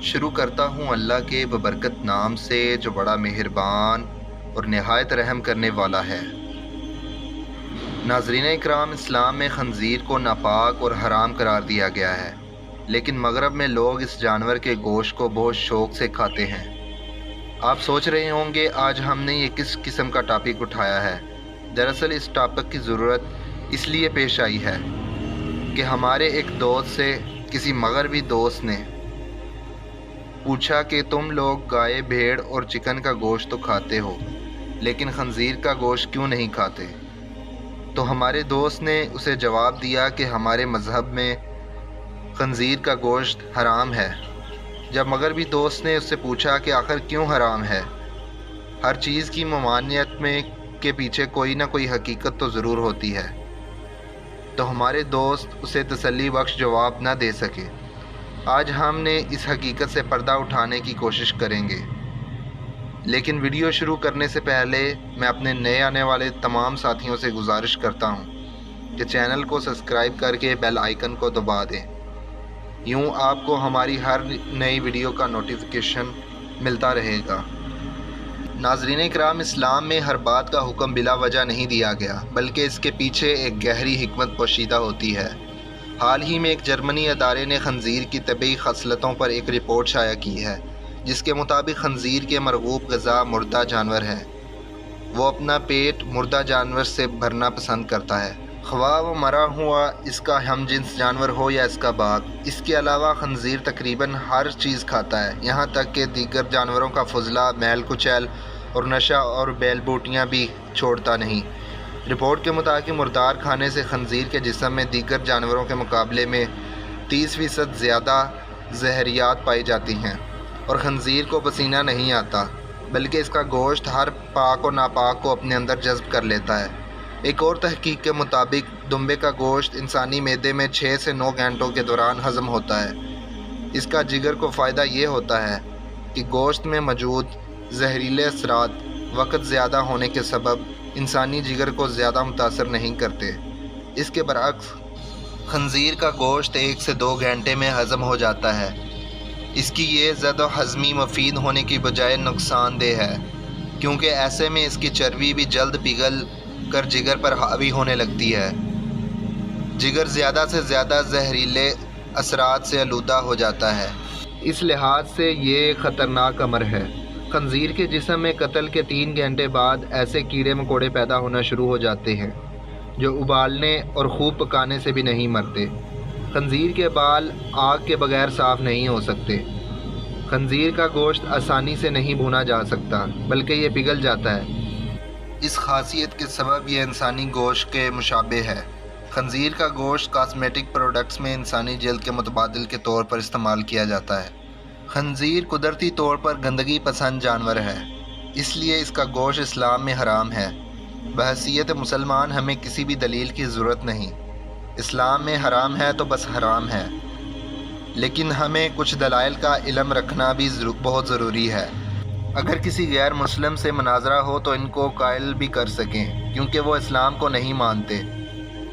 شروع کرتا ہوں اللہ کے ببرکت نام سے جو بڑا مہربان اور نہایت رحم کرنے والا ہے۔ ناظرین اکرام، اسلام میں خنزیر کو ناپاک اور حرام قرار دیا گیا ہے، لیکن مغرب میں لوگ اس جانور کے گوشت کو بہت شوق سے کھاتے ہیں۔ آپ سوچ رہے ہوں گے آج ہم نے یہ کس قسم کا ٹاپک اٹھایا ہے۔ دراصل اس ٹاپک کی ضرورت اس لیے پیش آئی ہے کہ ہمارے ایک دوست سے کسی مغربی دوست نے پوچھا کہ تم لوگ گائے، بھیڑ اور چکن کا گوشت تو کھاتے ہو، لیکن خنزیر کا گوشت کیوں نہیں کھاتے؟ تو ہمارے دوست نے اسے جواب دیا کہ ہمارے مذہب میں خنزیر کا گوشت حرام ہے۔ جب مغربی دوست نے اس سے پوچھا کہ آخر کیوں حرام ہے، ہر چیز کی ممانعت میں کے پیچھے کوئی نہ کوئی حقیقت تو ضرور ہوتی ہے، تو ہمارے دوست اسے تسلی بخش جواب نہ دے سکے۔ آج ہم نے اس حقیقت سے پردہ اٹھانے کی کوشش کریں گے، لیکن ویڈیو شروع کرنے سے پہلے میں اپنے نئے آنے والے تمام ساتھیوں سے گزارش کرتا ہوں کہ چینل کو سبسکرائب کر کے بیل آئیکن کو دبا دیں، یوں آپ کو ہماری ہر نئی ویڈیو کا نوٹیفیکیشن ملتا رہے گا۔ ناظرین اکرام، اسلام میں ہر بات کا حکم بلا وجہ نہیں دیا گیا، بلکہ اس کے پیچھے ایک گہری حکمت پوشیدہ ہوتی ہے۔ حال ہی میں ایک جرمنی ادارے نے خنزیر کی طبی خصلتوں پر ایک رپورٹ شائع کی ہے، جس کے مطابق خنزیر کے مرغوب غذا مردہ جانور ہے۔ وہ اپنا پیٹ مردہ جانور سے بھرنا پسند کرتا ہے، خواہ وہ مرا ہوا اس کا ہم جنس جانور ہو یا اس کا باغ۔ اس کے علاوہ خنزیر تقریباً ہر چیز کھاتا ہے، یہاں تک کہ دیگر جانوروں کا فضلہ، میل کچیل اور نشہ اور بیل بوٹیاں بھی چھوڑتا نہیں۔ رپورٹ کے مطابق مردار کھانے سے خنزیر کے جسم میں دیگر جانوروں کے مقابلے میں 30% زیادہ زہریات پائی جاتی ہیں، اور خنزیر کو پسینہ نہیں آتا، بلکہ اس کا گوشت ہر پاک و ناپاک کو اپنے اندر جذب کر لیتا ہے۔ ایک اور تحقیق کے مطابق دمبے کا گوشت انسانی معدے میں 6 سے 9 گھنٹوں کے دوران ہضم ہوتا ہے۔ اس کا جگر کو فائدہ یہ ہوتا ہے کہ گوشت میں موجود زہریلے اثرات وقت زیادہ ہونے کے سبب انسانی جگر کو زیادہ متاثر نہیں کرتے۔ اس کے برعکس خنزیر کا گوشت 1 سے 2 گھنٹے میں ہضم ہو جاتا ہے۔ اس کی یہ زد و ہضمی مفید ہونے کی بجائے نقصان دہ ہے، کیونکہ ایسے میں اس کی چربی بھی جلد پگھل کر جگر پر حاوی ہونے لگتی ہے۔ جگر زیادہ سے زیادہ زہریلے اثرات سے آلودہ ہو جاتا ہے، اس لحاظ سے یہ ایک خطرناک امر ہے۔ خنزیر کے جسم میں قتل کے 3 گھنٹے بعد ایسے کیڑے مکوڑے پیدا ہونا شروع ہو جاتے ہیں جو ابالنے اور خوب پکانے سے بھی نہیں مرتے۔ خنزیر کے بال آگ کے بغیر صاف نہیں ہو سکتے۔ خنزیر کا گوشت آسانی سے نہیں بھونا جا سکتا، بلکہ یہ پگھل جاتا ہے۔ اس خاصیت کے سبب یہ انسانی گوشت کے مشابہ ہے۔ خنزیر کا گوشت کاسمیٹک پروڈکٹس میں انسانی جلد کے متبادل کے طور پر استعمال کیا جاتا ہے۔ خنزیر قدرتی طور پر گندگی پسند جانور ہے، اس لیے اس کا گوشت اسلام میں حرام ہے۔ بحیثیت مسلمان ہمیں کسی بھی دلیل کی ضرورت نہیں، اسلام میں حرام ہے تو بس حرام ہے، لیکن ہمیں کچھ دلائل کا علم رکھنا بھی بہت ضروری ہے۔ اگر کسی غیر مسلم سے مناظرہ ہو تو ان کو قائل بھی کر سکیں، کیونکہ وہ اسلام کو نہیں مانتے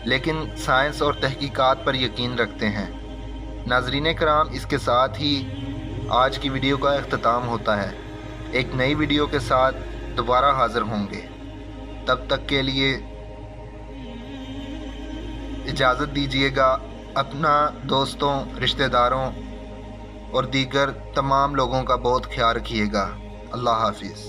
لیکن سائنس اور تحقیقات پر یقین رکھتے ہیں۔ ناظرین کرام، اس کے ساتھ ہی آج کی ویڈیو کا اختتام ہوتا ہے۔ ایک نئی ویڈیو کے ساتھ دوبارہ حاضر ہوں گے، تب تک کے لیے اجازت دیجیے گا۔ اپنا، دوستوں، رشتہ داروں اور دیگر تمام لوگوں کا بہت خیال رکھیے گا۔ اللہ حافظ۔